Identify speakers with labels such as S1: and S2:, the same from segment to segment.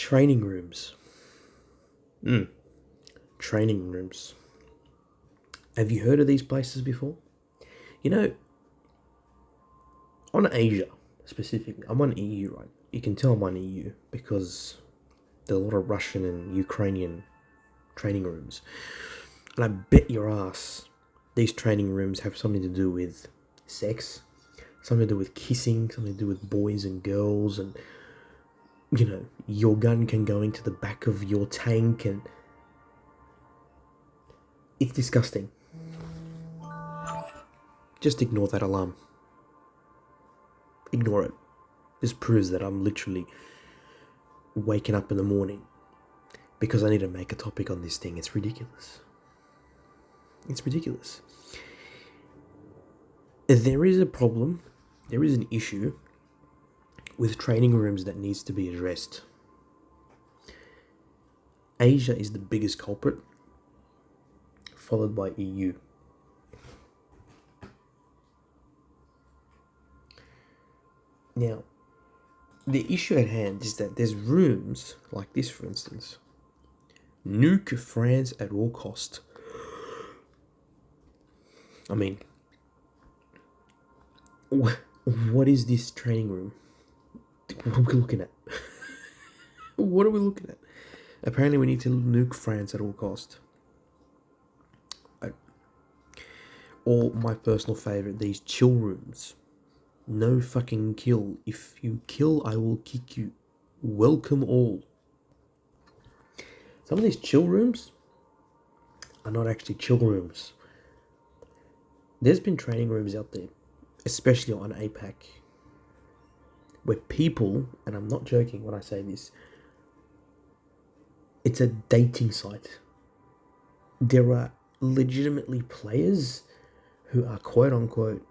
S1: Training rooms. Training rooms. Have you heard of these places before? You know, on Asia specifically, I'm on EU, right? You can tell I'm on EU because there's a lot of Russian and Ukrainian training rooms. And I bet your ass these training rooms have something to do with sex, something to do with kissing, something to do with boys and girls, and you know, your gun can go into the back of your tank, and it's disgusting. Just ignore that alarm. Ignore it. This proves that I'm literally waking up in the morning because I need to make a topic on this thing. It's ridiculous. It's ridiculous. There is a problem, there is an issue with training rooms that needs to be addressed. Asia is the biggest culprit, followed by EU. Now, the issue at hand is that there's rooms like this, for instance. Nuke France at all cost. I mean, what is this training room? What are we looking at? What are we looking at? Apparently we need to nuke France at all cost. Or my personal favourite, these chill rooms. No fucking kill. If you kill, I will kick you. Welcome all. Some of these chill rooms are not actually chill rooms. There's been training rooms out there, especially on APAC, where people, and I'm not joking when I say this, it's a dating site. There are legitimately players who are quote unquote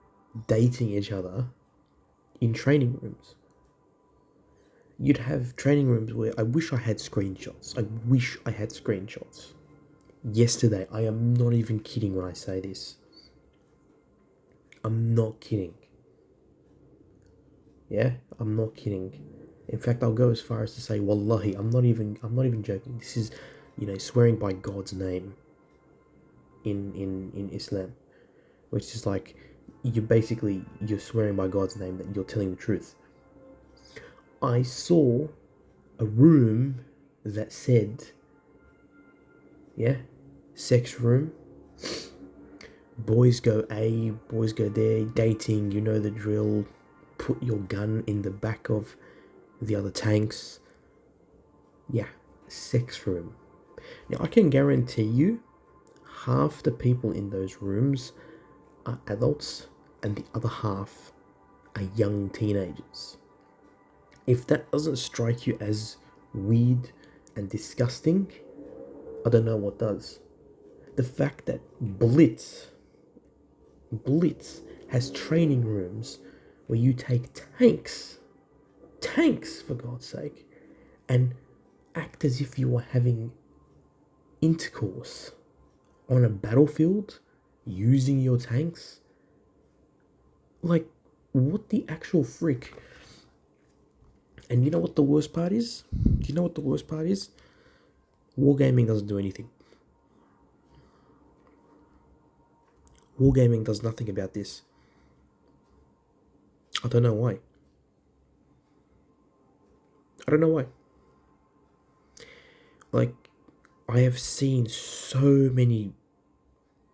S1: dating each other in training rooms. You'd have training rooms where I wish I had screenshots. Yesterday, I am not even kidding when I say this. I'm not kidding. Yeah, I'm not kidding. In fact, I'll go as far as to say, wallahi, I'm not even joking. This is, swearing by God's name in Islam, which is like, you're swearing by God's name that you're telling the truth. I saw a room that said, sex room, boys go A, boys go there, dating, you know the drill, put your gun in the back of the other tanks. Sex room. Now I can guarantee you half the people in those rooms are adults and the other half are young teenagers. If that doesn't strike you as weird and disgusting, I don't know what does. The fact that Blitz has training rooms where you take tanks for God's sake, and act as if you are having intercourse on a battlefield using your tanks. Like, what the actual frick? And you know what the worst part is? Wargaming doesn't do anything. Wargaming does nothing about this. I don't know why. Like, I have seen so many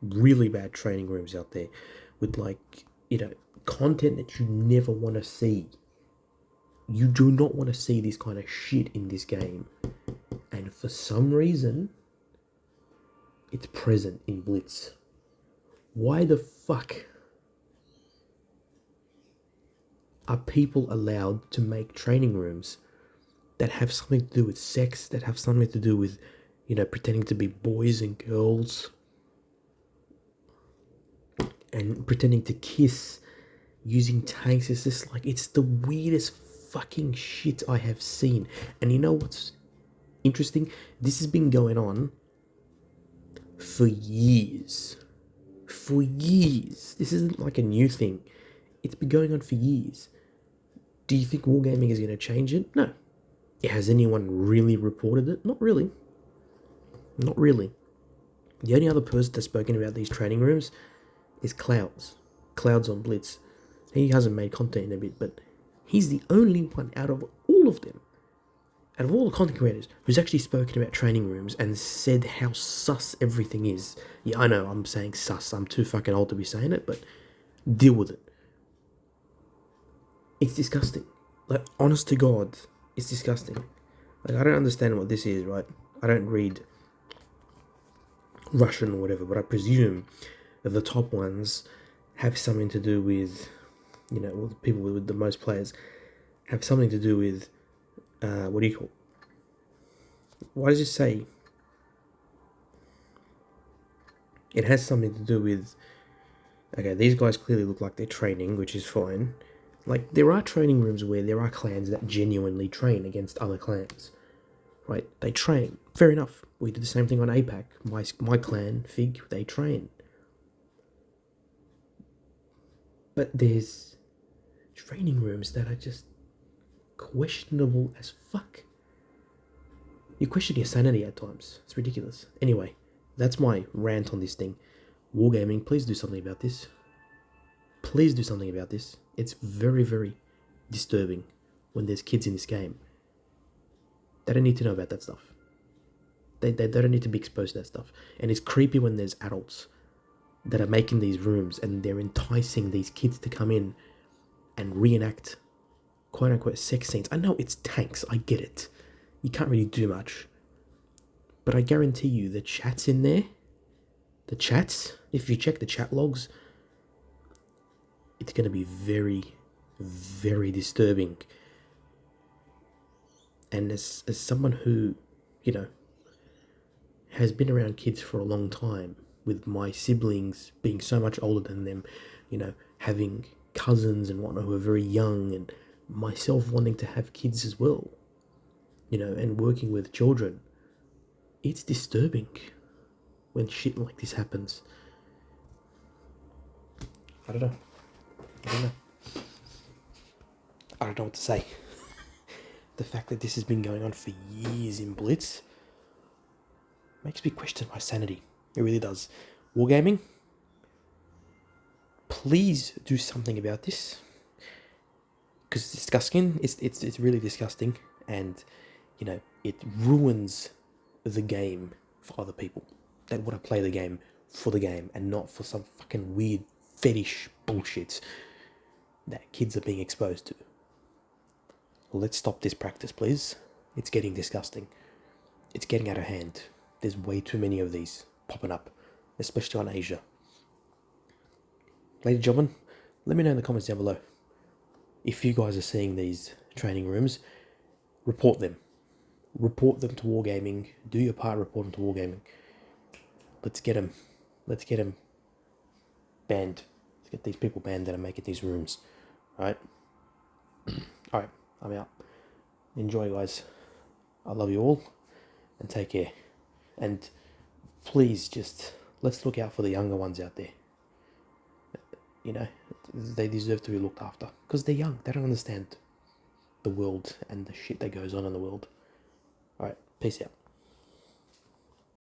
S1: really bad training rooms out there with content that you never want to see. You do not want to see this kind of shit in this game. And for some reason, it's present in Blitz. Why the fuck are people allowed to make training rooms that have something to do with sex, that have something to do with, pretending to be boys and girls, and pretending to kiss using tanks? It's just like, it's the weirdest fucking shit I have seen. And you know what's interesting? This has been going on for years. This isn't like a new thing. It's been going on for years. Do you think wargaming is going to change it? No. Has anyone really reported it? Not really. Not really. The only other person that's spoken about these training rooms is Clouds. Clouds on Blitz. He hasn't made content in a bit, but he's the only one out of all of them, out of all the content creators, who's actually spoken about training rooms and said how sus everything is. Yeah, I know, I'm saying sus. I'm too fucking old to be saying it, but deal with it. It's disgusting. Like, honest to God, it's disgusting. Like, I don't understand what this is, right? I don't read Russian or whatever, but I presume that the top ones have something to do with, you know, well, the people with the most players have something to do with, what do you call it? Why does it say? It has something to do with, okay, these guys clearly look like they're training, which is fine. Like, there are training rooms where there are clans that genuinely train against other clans, right? They train. Fair enough. We did the same thing on APAC. My clan, Fig, they train. But there's training rooms that are just questionable as fuck. You question your sanity at times. It's ridiculous. Anyway, that's my rant on this thing. Wargaming, please do something about this. Please do something about this. It's very, very disturbing when there's kids in this game. They don't need to know about that stuff. They don't need to be exposed to that stuff. And it's creepy when there's adults that are making these rooms and they're enticing these kids to come in and reenact quote-unquote sex scenes. I know it's tanks, I get it. You can't really do much. But I guarantee you the chats in there, the chats, if you check the chat logs, it's going to be very, very disturbing. And as someone who, you know, has been around kids for a long time, with my siblings being so much older than them, you know, having cousins and whatnot who are very young, and myself wanting to have kids as well, you know, and working with children, it's disturbing when shit like this happens. I don't know. I don't know what to say. The fact that this has been going on for years in Blitz makes me question my sanity. It really does. Wargaming, please do something about this, because it's disgusting. It's really disgusting, and you know, it ruins the game for other people that want to play the game for the game and not for some fucking weird fetish bullshit that kids are being exposed to. Let's stop this practice, please. It's getting disgusting. It's getting out of hand. There's way too many of these popping up, especially on Asia. Ladies and gentlemen, let me know in the comments down below. If you guys are seeing these training rooms, report them. Report them to Wargaming. Do your part, report them to Wargaming. Let's get them. Let's get them banned. Let's get these people banned that are making these rooms. Alright? Alright, I'm out. Enjoy, guys. I love you all. And take care. And please just, let's look out for the younger ones out there. You know, they deserve to be looked after. Because they're young. They don't understand the world and the shit that goes on in the world. Alright, peace out.